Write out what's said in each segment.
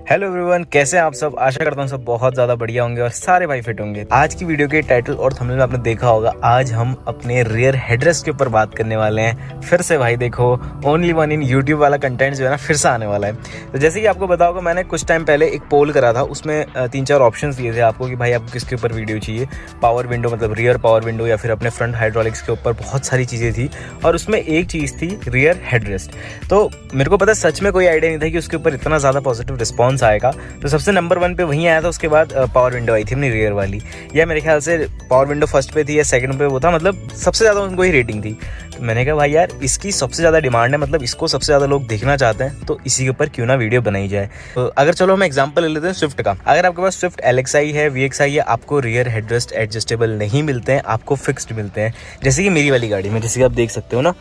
Hello everyone, कैसे हैं आप सब। आशा करता हूँ सब बहुत ज़्यादा बढ़िया होंगे और सारे भाई फिट होंगे। आज की वीडियो के टाइटल और थंबनेल में आपने देखा होगा, आज हम अपने रियर हेडरेस्ट के ऊपर बात करने वाले हैं। फिर से भाई देखो, ओनली वन इन यूट्यूब वाला कंटेंट जो है ना फिर से आने वाला है। तो जैसे कि आपको बताओगे, मैंने कुछ टाइम पहले एक पोल करा था, उसमें 3-4 ऑप्शन दिए थे आपको कि भाई आपको किसके ऊपर वीडियो चाहिए। पावर विंडो मतलब रियर पावर विंडो या फिर अपने फ्रंट हाइड्रोलिक्स के ऊपर बहुत सारी चीज़ें थी और उसमें एक चीज़ थी रियर हेडरेस्ट। तो मेरे को पता सच में कोई आइडिया नहीं था कि उसके ऊपर इतना ज़्यादा पॉजिटिव रिस्पॉन्स आएगा। तो सबसे नंबर 1 पे वहीं आया था। उसके बाद पावर विंडो आई थी अपनी रियर वाली, या मेरे ख्याल से पावर विंडो फर्स्ट पे थी या सेकंड पे वो था, मतलब सबसे ज़्यादा उनको ही रेटिंग थी। तो मैंने कहा भाई यार इसकी सबसे ज़्यादा डिमांड है, मतलब इसको सबसे ज़्यादा लोग देखना चाहते हैं, तो इसी के ऊपर क्यों ना वीडियो बनाई जाए। तो अगर चलो हम एग्जांपल ले लेते हैं स्विफ्ट का। अगर आपके पास स्विफ्ट LXi है, VXi है, आपको रियर हेडरेस्ट एडजस्टेबल नहीं मिलते हैं, आपको फिक्स्ड मिलते हैं। जैसे कि मेरी वाली गाड़ी में, जैसे कि आप देख सकते हो ना,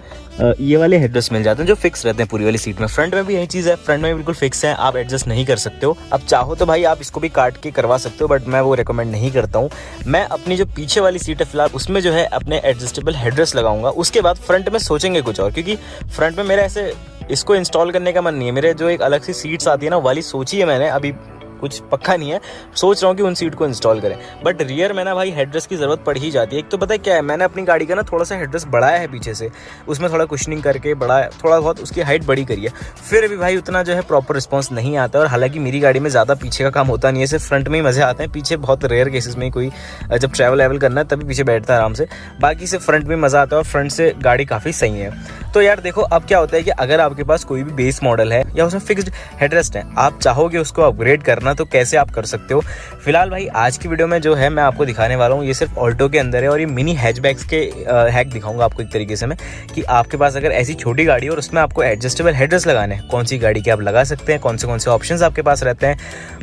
ये वाले हेडरेस्ट मिल जाते हैं जो फिक्स रहते हैं पूरी वाली सीट में। फ्रंट में भी यही चीज़ है, फ्रंट में बिल्कुल फिक्स है, आप एडजस्ट नहीं कर सकते हो। अब चाहो तो भाई आप इसको भी काट के करवा सकते हो, बट मैं वो रिकमेंड नहीं करता हूँ। मैं अपनी जो पीछे वाली सीट है फिलहाल उसमें जो है अपने एडजस्टेबल हेडरेस्ट लगाऊंगा। उसके बाद फ्रंट में सोचेंगे कुछ और, क्योंकि फ्रंट में मेरा ऐसे इसको इंस्टॉल करने का मन नहीं है। मेरे जो एक अलग सी सीट्स आती है ना, वाली सोची है मैंने, अभी कुछ पक्का नहीं है, सोच रहा हूँ कि उन सीट को इंस्टॉल करें। बट रियर में ना भाई हेडरेस्ट की ज़रूरत पड़ ही जाती है। एक तो पता है क्या है, मैंने अपनी गाड़ी का ना थोड़ा सा हेडरेस्ट बढ़ाया है पीछे से, उसमें थोड़ा कुशनिंग करके बढ़ाया, थोड़ा बहुत उसकी हाइट बड़ी करी है, फिर भी भाई उतना जो है प्रॉपर रिस्पॉन्स नहीं आता। और हालांकि मेरी गाड़ी में ज़्यादा पीछे का काम होता नहीं है, सिर्फ फ्रंट में ही मज़े आते हैं। पीछे बहुत रेयर केसेस में कोई जब ट्रैवल करना है तभी पीछे बैठता है आराम से, बाकी से फ्रंट में मज़ा आता है और फ्रंट से गाड़ी काफ़ी सही है। तो यार देखो, अब क्या होता है कि अगर आपके पास कोई भी बेस मॉडल है या उसमें फिक्स्ड हेडरेस्ट है, आप चाहोगे उसको अपग्रेड करना, तो कैसे आप कर सकते हो। फिलहाल भाई आज की वीडियो में जो है मैं आपको दिखाने वाला हूँ, ये सिर्फ ऑल्टो के अंदर है और ये मिनी हैचबैक्स के हैक दिखाऊंगा आपको एक तरीके से मैं, कि आपके पास अगर ऐसी छोटी गाड़ी और उसमें आपको एडजस्टेबल हेडरेस्ट लगाने हैं, कौन सी गाड़ी के आप लगा सकते हैं, कौन से ऑप्शंस आपके पास रहते हैं।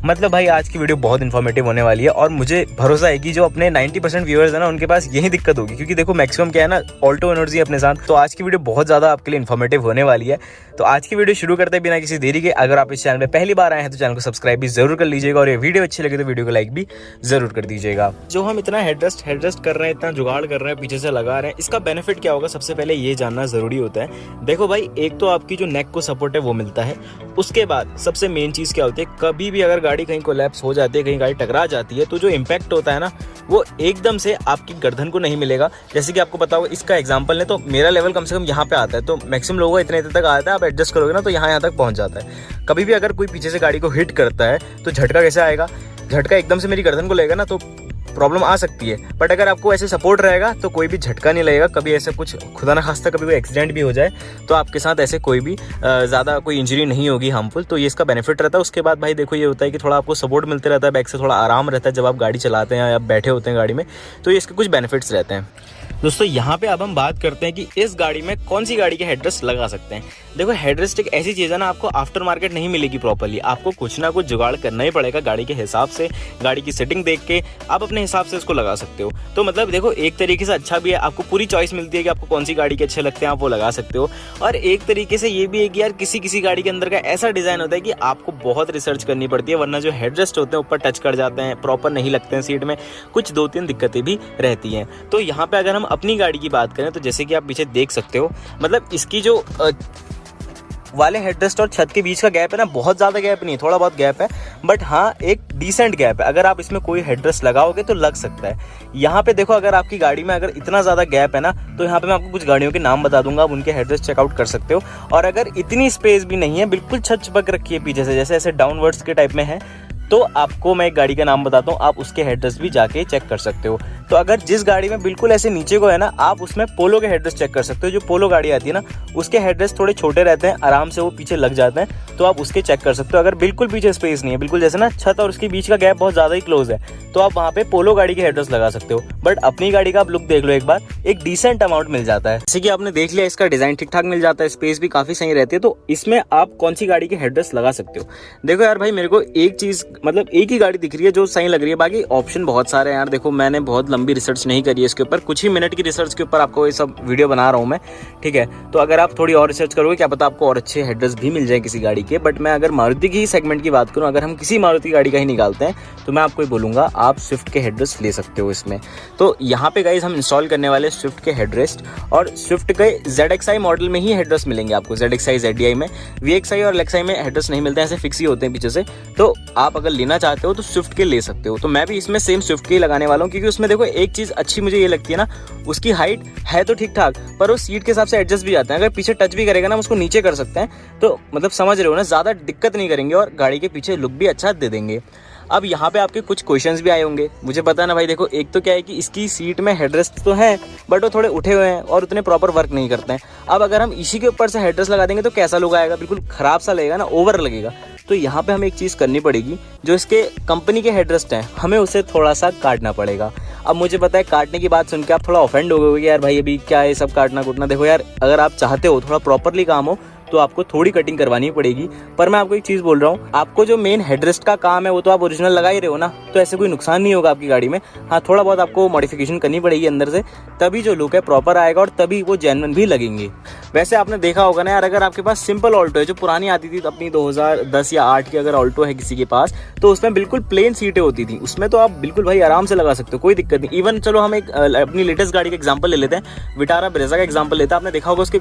मतलब भाई आज की वीडियो बहुत इन्फॉर्मेटिव होने वाली है और मुझे भरोसा है कि जो अपने 90% व्यूअर्स है ना, उनके पास यही दिक्कत होगी, क्योंकि देखो मैक्सिमम क्या है ना, ऑल्टो एनर्जी अपने साथ। तो आज की वीडियो बहुत ज़्यादा आपके लिए इन्फॉर्मेटिव होने वाली है। तो आज की वीडियो शुरू करते बिना किसी देरी के, अगर आप इस चैनल में पहली बार आए हैं तो चैनल को सब्सक्राइब भी जरूर कर लीजिएगा और ये वीडियो अच्छी लगे तो वीडियो को लाइक भी जरूर कर दीजिएगा। जो हम इतना हेडरेस्ट कर रहे हैं, इतना जुगाड़ कर रहे हैं, पीछे से लगा रहे हैं, इसका बेनिफिट क्या होगा सबसे पहले ये जानना जरूरी होता है। देखो भाई, एक तो आपकी जो नेक को सपोर्ट है वो मिलता है। उसके बाद सबसे मेन चीज क्या होती है, कभी भी अगर गाड़ी कहीं कोलैप्स हो जाती है, कहीं गाड़ी टकरा जाती है, तो जो इम्पैक्ट होता है ना, वो एकदम से आपकी गर्दन को नहीं मिलेगा। जैसे कि आपको पता होगा, इसका एग्जांपल है तो मेरा लेवल कम से कम यहाँ पे आता है, तो मैक्सिमम लोगों का इतने तक आता है। आप एडजस्ट करोगे ना तो यहाँ तक पहुँच जाता है। कभी भी अगर कोई पीछे से गाड़ी को हिट करता है तो झटका कैसे आएगा, झटका एकदम से मेरी गर्दन को लगेगा ना, तो प्रॉब्लम आ सकती है। बट अगर आपको ऐसे सपोर्ट रहेगा तो कोई भी झटका नहीं लगेगा। कभी ऐसा कुछ खुदा ना खास्ता कभी कोई एक्सीडेंट भी हो जाए तो आपके साथ ऐसे कोई भी ज़्यादा कोई इंजरी नहीं होगी हार्मफुल। तो ये इसका बेनिफिट रहता है। उसके बाद भाई देखो, ये होता है कि थोड़ा आपको सपोर्ट मिलते रहता है, बैक से थोड़ा आराम रहता है जब आप गाड़ी चलाते हैं या आप बैठे होते हैं गाड़ी में, तो ये इसके कुछ बेनिफिट्स रहते हैं। दोस्तों यहाँ पे अब हम बात करते हैं कि इस गाड़ी में कौन सी गाड़ी के हेडरेस्ट लगा सकते हैं। देखो, हेडरेस्ट एक ऐसी चीज़ है ना, आपको आफ्टर मार्केट नहीं मिलेगी प्रॉपर्ली, आपको कुछ ना कुछ जुगाड़ करना ही पड़ेगा गाड़ी के हिसाब से। गाड़ी की सेटिंग देख के आप अपने हिसाब से इसको लगा सकते हो। तो मतलब देखो, एक तरीके से अच्छा भी है, आपको पूरी चॉइस मिलती है कि आपको कौन सी गाड़ी के अच्छे लगते हैं, आप वो लगा सकते हो। और एक तरीके से ये भी है कि यार किसी गाड़ी के अंदर का ऐसा डिज़ाइन होता है कि आपको बहुत रिसर्च करनी पड़ती है, वरना जो हेडरेस्ट होते हैं ऊपर टच कर जाते हैं, प्रॉपर नहीं लगते हैं सीट में, कुछ 2-3 दिक्कतें भी रहती हैं। तो यहाँ पे अगर हम अपनी गाड़ी की बात करें तो जैसे कि आप पीछे देख सकते हो, मतलब इसकी जो वाले हेडरेस्ट और छत के बीच का गैप है ना, बहुत ज़्यादा गैप नहीं है, थोड़ा बहुत गैप है, बट हाँ एक डिसेंट गैप है। अगर आप इसमें कोई हेडरेस्ट लगाओगे तो लग सकता है। यहाँ पे देखो, अगर आपकी गाड़ी में अगर इतना ज़्यादा गैप है ना, तो यहाँ पे मैं आपको कुछ गाड़ियों के नाम बता दूंगा, आप उनके हेडरेस्ट चेकआउट कर सकते हो। और अगर इतनी स्पेस भी नहीं है, बिल्कुल छत चिपक रखी है पीछे से, जैसे ऐसे डाउनवर्ड्स के टाइप में है, तो आपको मैं एक गाड़ी का नाम बताता हूँ, आप उसके हेडरेस्ट भी जाके चेक कर सकते हो। तो अगर जिस गाड़ी में बिल्कुल ऐसे नीचे को है ना, आप उसमें पोलो के हेडरेस्ट चेक कर सकते हो। जो पोलो गाड़ी आती है ना, उसके हेडरेस्ट थोड़े छोटे रहते हैं, आराम से वो पीछे लग जाते हैं, तो आप उसके चेक कर सकते हो। अगर बिल्कुल पीछे स्पेस नहीं है, बिल्कुल जैसे ना छत और उसके बीच का गैप बहुत ज़्यादा ही क्लोज है, तो आप वहाँ पे पोलो गाड़ी के हेडरेस्ट लगा सकते हो। बट अपनी गाड़ी का आप लुक देख लो एक बार, एक डिसेंट अमाउंट मिल जाता है। जैसे कि आपने देख लिया, इसका डिज़ाइन ठीक ठाक मिल जाता है, स्पेस भी काफ़ी सही रहती है। तो इसमें आप कौन सी गाड़ी के हेडरेस्ट लगा सकते हो। देखो यार भाई, मेरे को एक चीज़ मतलब एक ही गाड़ी दिख रही है जो सही लग रही है, बाकी ऑप्शन बहुत सारे हैं यार। देखो मैंने बहुत लंबी रिसर्च नहीं करी है इसके ऊपर, कुछ ही मिनट की रिसर्च के ऊपर आपको ये सब वीडियो बना रहा हूँ मैं, ठीक है। तो अगर आप थोड़ी और रिसर्च करोगे क्या पता आपको और अच्छे हेडरेस्ट भी मिल जाए किसी गाड़ी के। बट मैं अगर मारुति की सेगमेंट की बात करूँ, अगर हम किसी मारुति गाड़ी का ही निकालते हैं तो मैं आपको ये बोलूँगा आप स्विफ्ट के हेडरेस्ट ले सकते हो इसमें। तो यहाँ पे गाइस हम इंस्टॉल करने वाले स्विफ्ट के हेडरेस्ट, और स्विफ्ट के ZXi मॉडल में ही हेडरेस्ट मिलेंगे आपको। ZXi ZDi में, VXi और LXi में हेडरेस्ट नहीं मिलते हैं, ऐसे फिक्स ही होते हैं पीछे से। तो आप अगर लेना चाहते हो तो स्विफ्ट के ले सकते हो। तो मैं भी इसमें सेम स्विफ्ट के ही लगाने वाला हूँ, क्योंकि उसमें देखो एक चीज़ अच्छी मुझे ये लगती है ना, उसकी हाइट है तो ठीक ठाक, पर वो सीट के हिसाब से एडजस्ट भी जाते हैं। अगर पीछे टच भी करेगा ना, हम उसको नीचे कर सकते हैं। तो मतलब समझ रहे हो ना, ज़्यादा दिक्कत नहीं करेंगे और गाड़ी के पीछे लुक भी अच्छा दे देंगे। अब यहाँ पे आपके कुछ क्वेश्चंस भी आए होंगे, मुझे पता है ना भाई। देखो एक तो क्या है कि इसकी सीट में हेडरेस्ट तो है, बट वो थोड़े उठे हुए हैं और उतने प्रॉपर वर्क नहीं करते हैं। अब अगर हम इसी के ऊपर से हेडरेस्ट लगा देंगे तो कैसा लुक आएगा, बिल्कुल ख़राब सा लगेगा ना, ओवर लगेगा। तो यहाँ पे हमें एक चीज़ करनी पड़ेगी, जो इसके कंपनी के हेडरेस्ट हैं हमें उसे थोड़ा सा काटना पड़ेगा। अब मुझे पता है काटने की बात सुन के आप थोड़ा ऑफेंड हो गए यार भाई अभी क्या है सब काटना कूटना। देखो यार, अगर आप चाहते हो थोड़ा प्रॉपरली काम हो तो आपको थोड़ी कटिंग करवानी पड़ेगी। पर मैं आपको एक चीज़ बोल रहा हूँ, आपको जो मेन हेडरेस्ट का काम है वो तो आप ओरिजिनल लगा ही रहे हो ना, तो ऐसे कोई नुकसान नहीं होगा आपकी गाड़ी में। हाँ, थोड़ा बहुत आपको मॉडिफिकेशन करनी पड़ेगी अंदर से, तभी जो लुक है प्रॉपर आएगा और तभी वो जेन्युइन भी लगेंगे। वैसे आपने देखा होगा ना यार, अगर आपके पास सिंपल ऑल्टो है जो पुरानी आती थी अपनी 2010 या 8 की अगर ऑल्टो है किसी के पास, तो उसमें बिल्कुल प्लेन सीटें होती थी। उसमें तो आप बिल्कुल भाई आराम से लगा सकते हो, कोई दिक्कत नहीं। इवन चलो हम एक अपनी लेटेस्ट गाड़ी का एग्जाम्पल ले लेते हैं, विटारा ब्रेजा का एग्जाम्पल लेते हैं। आपने देखा होगा उसके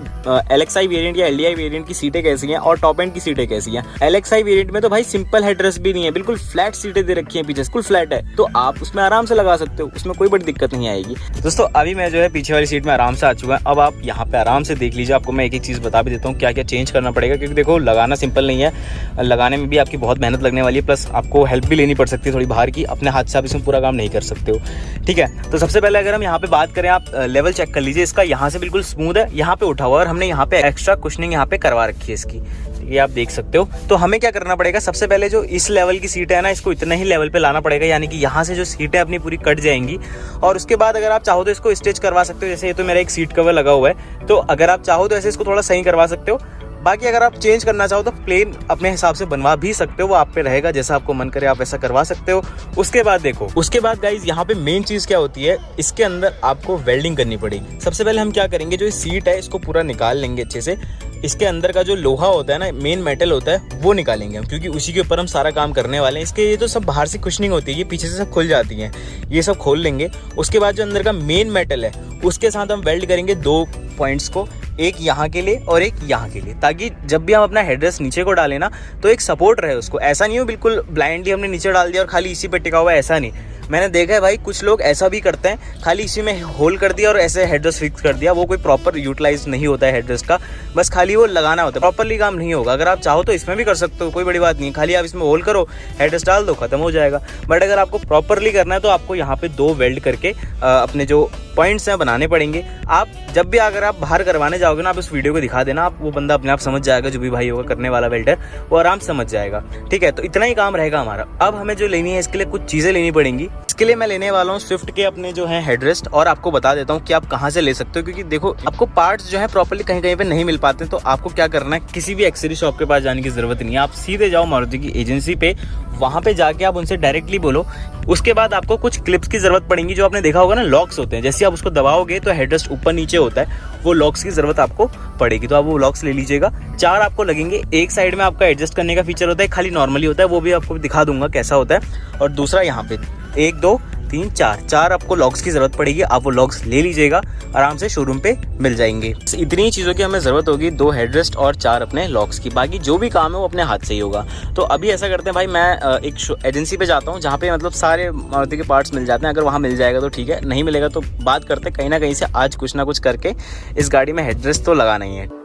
LXi वेरिएंट या LDi वेरिएंट की सीटें कैसी हैं और टॉप एंड की सीटें कैसी हैं। LXi वेरिएंट में तो भाई सिंपल हेडरेस्ट भी नहीं है, बिल्कुल फ्लैट सीटें दे रखी हैं पीछे, बिल्कुल फ्लैट है। तो आप उसमें आराम से लगा सकते हो, उसमें कोई बड़ी दिक्कत नहीं आएगी। दोस्तों अभी मैं जो है पीछे वाली सीट में आराम से आ चुका है। अब आप यहाँ पे आराम से देख लीजिए, आपको मैं एक एक चीज़ बता भी देता हूँ क्या क्या चेंज करना पड़ेगा, क्योंकि देखो लगाना सिंपल नहीं है, लगाने में भी आपकी बहुत मेहनत लगने वाली है, प्लस आपको हेल्प भी लेनी पड़ सकती है थोड़ी बाहर की। अपने हाथ से आप इसमें पूरा काम नहीं कर सकते हो, ठीक है। तो सबसे पहले अगर हम यहाँ पे बात करें, आप लेवल चेक कर लीजिए इसका, यहाँ से बिल्कुल स्मूथ है, यहाँ पे उठा हुआ है और हमने यहाँ पे एक्स्ट्रा कुशनिंग यहाँ पे करवा रखी है इसकी, ये आप देख सकते हो। तो हमें क्या करना पड़ेगा, सबसे पहले जो इस लेवल की सीट है ना, इसको इतना ही लेवल पे लाना पड़ेगा, यानी कि यहाँ से जो सीटें अपनी पूरी कट जाएंगी। और उसके बाद अगर आप चाहो तो इसको स्टिच करवा सकते हो, जैसे ये तो मेरा एक सीट कवर लगा हुआ है, तो अगर आप चाहो तो ऐसे इसको थोड़ा सही करवा सकते हो। बाकी अगर आप चेंज करना चाहो तो प्लेन अपने हिसाब से बनवा भी सकते हो, वो आप पे रहेगा, जैसा आपको मन करे आप ऐसा करवा सकते हो। उसके बाद देखो, उसके बाद गाइज यहाँ पे मेन चीज़ क्या होती है, इसके अंदर आपको वेल्डिंग करनी पड़ेगी। सबसे पहले हम क्या करेंगे, जो सीट है इसको पूरा निकाल लेंगे अच्छे से। इसके अंदर का जो लोहा होता है ना, मेन मेटल होता है, वो निकालेंगे हम, क्योंकि उसी के ऊपर हम सारा काम करने वाले हैं। इसके ये तो सब बाहर से कुशनिंग होती है, ये पीछे से सब खुल जाती हैं, ये सब खोल लेंगे। उसके बाद जो अंदर का मेन मेटल है उसके साथ हम वेल्ड करेंगे 2 पॉइंट्स को, एक यहाँ के लिए और एक यहाँ के लिए, ताकि जब भी हम अपना हेडरेस्ट नीचे को डालें ना तो एक सपोर्ट रहे उसको। ऐसा नहीं हो बिल्कुल ब्लाइंडली हमने नीचे डाल दिया और खाली इसी पे टिका हुआ है, ऐसा नहीं। मैंने देखा है भाई कुछ लोग ऐसा भी करते हैं, खाली इसी में होल कर दिया और ऐसे हेडरेस्ट फिक्स कर दिया, वो कोई प्रॉपर यूटिलाइज नहीं होता है हेडरेस्ट का, बस खाली वो लगाना होता है, प्रॉपरली काम नहीं होगा। अगर आप चाहो तो इसमें भी कर सकते हो, कोई बड़ी बात नहीं, खाली आप इसमें होल करो, हेडरेस्ट डाल दो, खत्म हो जाएगा। बट अगर आपको प्रॉपरली करना है तो आपको यहाँ पे 2 वेल्ड करके अपने जो पॉइंट्स हैं बनाने पड़ेंगे। आप जब भी अगर आप बाहर करवाने जाओगे ना, आप उस वीडियो को दिखा देना, आप वो बंदा अपने आप समझ जाएगा, जो भी भाई होगा करने वाला वेल्डर, वो आराम से समझ जाएगा, ठीक है। तो इतना ही काम रहेगा हमारा। अब हमें जो लेनी है, इसके लिए कुछ चीज़ें लेनी पड़ेंगी। इसके लिए मैं लेने वाला हूँ स्विफ्ट के अपने जो है हेडरेस्ट, और आपको बता देता हूँ कि आप कहाँ से ले सकते हो, क्योंकि देखो आपको पार्ट्स जो है प्रॉपर्ली कहीं कहीं पे नहीं मिल पाते। तो आपको क्या करना है, किसी भी एक्सेसरी शॉप के पास जाने की जरूरत नहीं है, आप सीधे जाओ मारुति की एजेंसी पे, वहाँ पे जाके आप उनसे डायरेक्टली बोलो। उसके बाद आपको कुछ क्लिप्स की जरूरत पड़ेगी, जो आपने देखा होगा ना लॉक्स होते हैं, जैसे आप उसको दबाओगे तो हेडरेस्ट ऊपर नीचे होता है, वो लॉक्स की जरूरत आपको पड़ेगी, तो आप वो लॉक्स ले लीजिएगा। 4 आपको लगेंगे। एक साइड में आपका एडजस्ट करने का फीचर होता है, खाली नॉर्मली होता है, वो भी आपको दिखा दूंगा कैसा होता है। और दूसरा यहाँ पे 1 2 3 4 आपको लॉक्स की जरूरत पड़ेगी, आप वो लॉक्स ले लीजिएगा, आराम से शोरूम पे मिल जाएंगे। इतनी ही चीज़ों की हमें ज़रूरत होगी, 2 हेडरेस्ट और 4 अपने लॉक्स की, बाकी जो भी काम है वो अपने हाथ से ही होगा। तो अभी ऐसा करते हैं भाई, मैं एक एजेंसी पे जाता हूँ जहाँ पे मतलब सारे मारुति के पार्ट्स मिल जाते हैं। अगर वहाँ मिल जाएगा तो ठीक है, नहीं मिलेगा तो बात करते हैं, कहीं ना कहीं से आज कुछ ना कुछ करके इस गाड़ी में हेडरेस्ट तो लगाना ही है।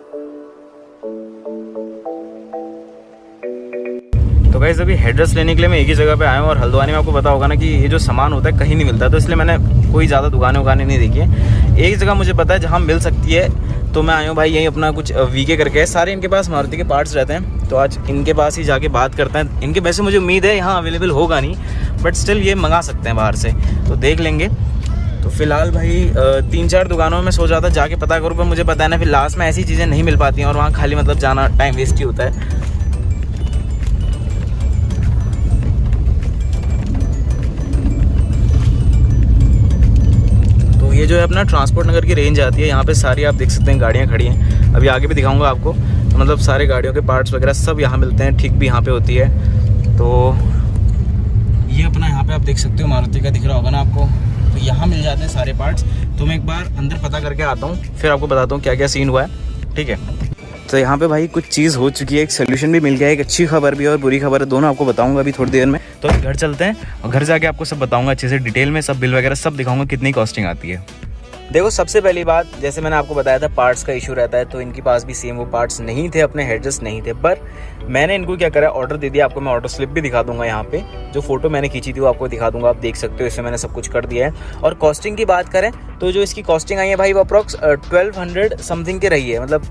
तो गाइस अभी हेडरेस्ट लेने के लिए मैं एक ही जगह पे आया हूँ, और हल्द्वानी में आपको पता होगा ना कि ये जो सामान होता है कहीं नहीं मिलता, तो इसलिए मैंने कोई ज़्यादा दुकानें उगाने नहीं देखी है। एक जगह मुझे पता है जहाँ मिल सकती है, तो मैं आया हूँ भाई, यहीं अपना कुछ वीके करके है, सारे इनके पास मारुति के पार्ट्स रहते हैं, तो आज इनके पास ही जाके बात करते हैं। इनके वैसे मुझे उम्मीद है यहाँ अवेलेबल होगा नहीं, बट स्टिल ये मंगा सकते हैं बाहर से, तो देख लेंगे। तो फिलहाल भाई 3-4 दुकानों में सोच रहा था जाके पता करूँ, पर मुझे पता है ना फिर लास्ट में ऐसी चीज़ें नहीं मिल पाती हैं, और वहाँ खाली मतलब जाना टाइम वेस्ट ही होता है। ये जो है अपना ट्रांसपोर्ट नगर की रेंज आती है, यहाँ पे सारी आप देख सकते हैं गाड़ियाँ खड़ी हैं। अभी आगे भी दिखाऊंगा आपको, तो मतलब सारे गाड़ियों के पार्ट्स वगैरह सब यहाँ मिलते हैं, ठीक भी यहाँ पे होती है। तो ये अपना यहाँ पे आप देख सकते हो मारुति का दिख रहा होगा ना आपको, तो यहाँ मिल जाते हैं सारे पार्ट्स। तो मैं एक बार अंदर पता करके आता हूँ, फिर आपको बताता हूँ क्या क्या सीन हुआ है, ठीक है। तो यहाँ पे भाई कुछ चीज़ हो चुकी है, एक सोल्यूशन भी मिल गया है, एक अच्छी खबर भी और बुरी खबर है, दोनों आपको बताऊंगा अभी थोड़ी देर में। तो घर चलते हैं और घर जाके आपको सब बताऊंगा अच्छे से डिटेल में, सब बिल वगैरह सब दिखाऊंगा कितनी कॉस्टिंग आती है। देखो सबसे पहली बात, जैसे मैंने आपको बताया था पार्ट्स का इशू रहता है, तो इनके पास भी सेम वो पार्ट्स नहीं थे, अपने हेडरेस्ट नहीं थे, पर मैंने इनको क्या करा, ऑर्डर दे दिया। आपको मैं ऑर्डर स्लिप भी दिखा दूंगा, यहाँ पे जो फोटो मैंने खींची थी वो आपको दिखा दूंगा, आप देख सकते हो। इसमें मैंने सब कुछ कर दिया है। और कॉस्टिंग की बात करें तो जो इसकी कॉस्टिंग आई है भाई, वो अप्रॉक्स 1200 समथिंग के रही है, मतलब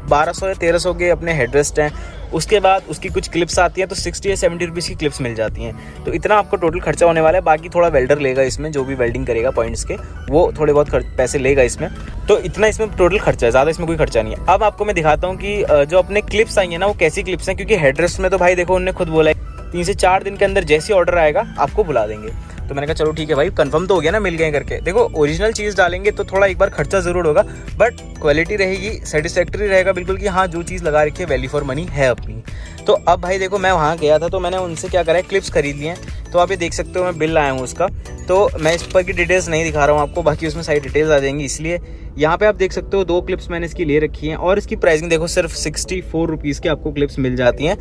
1200 या 1300 के अपने हेडरेस्ट हैं। उसके बाद उसकी कुछ क्लिप्स आती हैं, तो 60 या 70 रुपीज़ की क्लिप्स मिल जाती हैं। तो इतना आपको टोटल खर्चा होने वाला है। बाकी थोड़ा वेल्डर लेगा इसमें, जो भी वेल्डिंग करेगा पॉइंट्स के, वो थोड़े बहुत पैसे लेगा इसमें। तो इतना इसमें टोटल खर्चा है, ज़्यादा इसमें कोई खर्चा नहीं है। अब आपको मैं दिखाता हूँ कि जो अपने क्लिप्स आई हैं ना, वो कैसी क्लिप्स हैं, क्योंकि हेडरेस्ट में तो भाई देखो उन्होंने खुद बोला है 3 से 4 दिन के अंदर जैसे ऑर्डर आएगा आपको बुला देंगे। तो मैंने कहा चलो ठीक है भाई, कंफर्म तो हो गया ना, मिल गए करके। देखो ओरिजिनल चीज़ डालेंगे तो थोड़ा एक बार खर्चा ज़रूर होगा, बट क्वालिटी रहेगी, सेटिस्फैक्टरी रहेगा बिल्कुल कि हाँ जो चीज़ लगा रखी है वैल्यू फॉर मनी है अपनी। तो अब भाई देखो मैं वहाँ गया था, तो मैंने उनसे क्या करा है, क्लिप्स खरीद लिए हैं। तो आप ये देख सकते हो मैं बिल लाया हूँ उसका, तो मैं इस पर की डिटेल्स नहीं दिखा रहा हूँ आपको, बाकी उसमें सारी डिटेल्स आ जाएंगी। इसलिए यहाँ पे आप देख सकते हो 2 क्लिप्स मैंने इसकी ले रखी हैं, और इसकी प्राइसिंग देखो सिर्फ 64 रुपीज़ की आपको क्लिप्स मिल जाती हैं,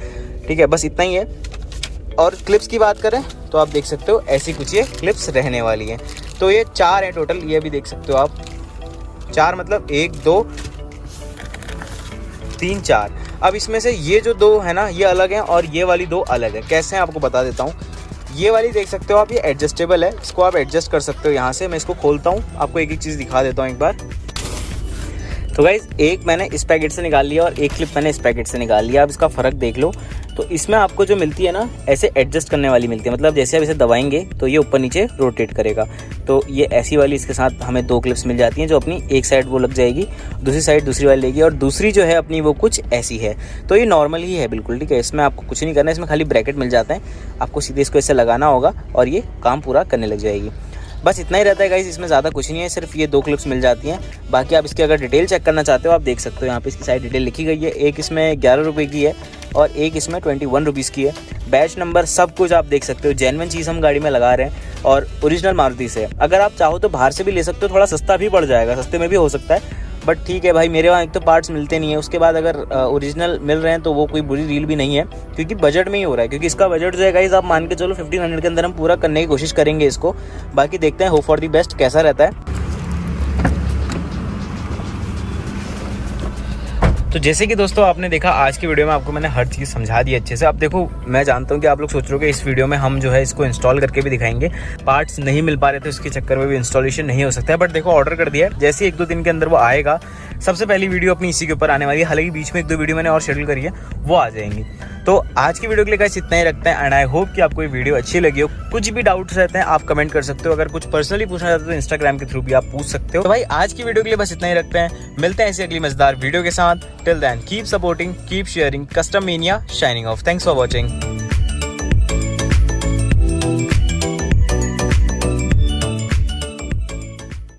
ठीक है, बस इतना ही है। और क्लिप्स की बात करें तो आप देख सकते हो ऐसी कुछ ये क्लिप्स रहने वाली हैं। तो ये 4 हैं टोटल, ये भी देख सकते हो आप, 4 मतलब 1 2 3 4। अब इसमें से ये जो 2 है ना, ये अलग हैं और ये वाली 2 अलग है। कैसे हैं आपको बता देता हूँ। ये वाली देख सकते हो आप, ये एडजस्टेबल है, इसको आप एडजस्ट कर सकते हो यहाँ से। मैं इसको खोलता हूँ, आपको एक एक चीज़ दिखा देता हूँ एक बार। तो गाइज एक मैंने इस पैकेट से निकाल लिया और एक क्लिप मैंने इस पैकेट से निकाल लिया। अब इसका फ़र्क देख लो। तो इसमें आपको जो मिलती है ना, ऐसे एडजस्ट करने वाली मिलती है, मतलब जैसे आप इसे दबाएंगे तो ये ऊपर नीचे रोटेट करेगा। तो ये ऐसी वाली इसके साथ हमें 2 क्लिप्स मिल जाती हैं, जो अपनी एक साइड वो लग जाएगी, दूसरी साइड दूसरी वाली लेगी, और दूसरी जो है अपनी वो कुछ ऐसी है। तो ये नॉर्मल ही है बिल्कुल, ठीक है। इसमें आपको कुछ नहीं करना है, इसमें खाली ब्रैकेट मिल जाता है, आपको सीधे इसको ऐसे लगाना होगा और ये काम पूरा करने लग जाएगी। बस इतना ही रहता है गाइस, इसमें ज़्यादा कुछ नहीं है, सिर्फ ये 2 क्लिप्स मिल जाती हैं। बाकी आप इसकी अगर डिटेल चेक करना चाहते हो, आप देख सकते हो यहाँ पे इसकी सारी डिटेल लिखी गई है। एक इसमें 11 रुपये की है और एक इसमें 21 रुपीज़ की है। बैच नंबर सब कुछ आप देख सकते हो, जेन्युइन चीज़ हम गाड़ी में लगा रहे हैं और ओरिजिनल मारुति से। अगर आप चाहो तो बाहर से भी ले सकते हो, थोड़ा सस्ता भी पड़ जाएगा, सस्ते में भी हो सकता है, बट ठीक है भाई। मेरे वहाँ एक तो पार्ट्स मिलते नहीं है, उसके बाद अगर ओरिजिनल मिल रहे हैं तो वो कोई बुरी डील भी नहीं है, क्योंकि बजट में ही हो रहा है। क्योंकि इसका बजट जो है गाइस, आप मान के चलो 1500 के अंदर हम पूरा करने की कोशिश करेंगे इसको। बाकी देखते हैं, होप फॉर दी बेस्ट कैसा रहता है। तो जैसे कि दोस्तों आपने देखा, आज की वीडियो में आपको मैंने हर चीज़ समझा दी अच्छे से। अब देखो मैं जानता हूँ कि आप लोग सोच रहे हो कि इस वीडियो में हम जो है इसको इंस्टॉल करके भी दिखाएंगे। पार्ट्स नहीं मिल पा रहे थे, उसके चक्कर में भी इंस्टॉलेशन नहीं हो सकता है, बट देखो ऑर्डर कर दिया है, जैसे 1-2 दिन के अंदर वो आएगा। सबसे पहली वीडियो अपनी इसी के ऊपर आने वाली है, हालांकि बीच में 1-2 वीडियो मैंने और शेड्यूल करी है, वो आ जाएंगी। तो आज की वीडियो के लिए गाइस इतना ही रखते हैं, एंड आई होप कि आपको ये वीडियो अच्छी लगी हो। कुछ भी डाउट्स रहते हैं आप कमेंट कर सकते हो, अगर कुछ पर्सनली पूछना चाहते हो तो इंस्टाग्राम के थ्रू भी आप पूछ सकते हो। तो भाई आज की वीडियो के लिए बस इतना ही रखते हैं, मिलते हैं ऐसी अगली मजेदार वीडियो के साथ। Till then keep supporting, keep sharing, custom mania shining off. Thanks for watching.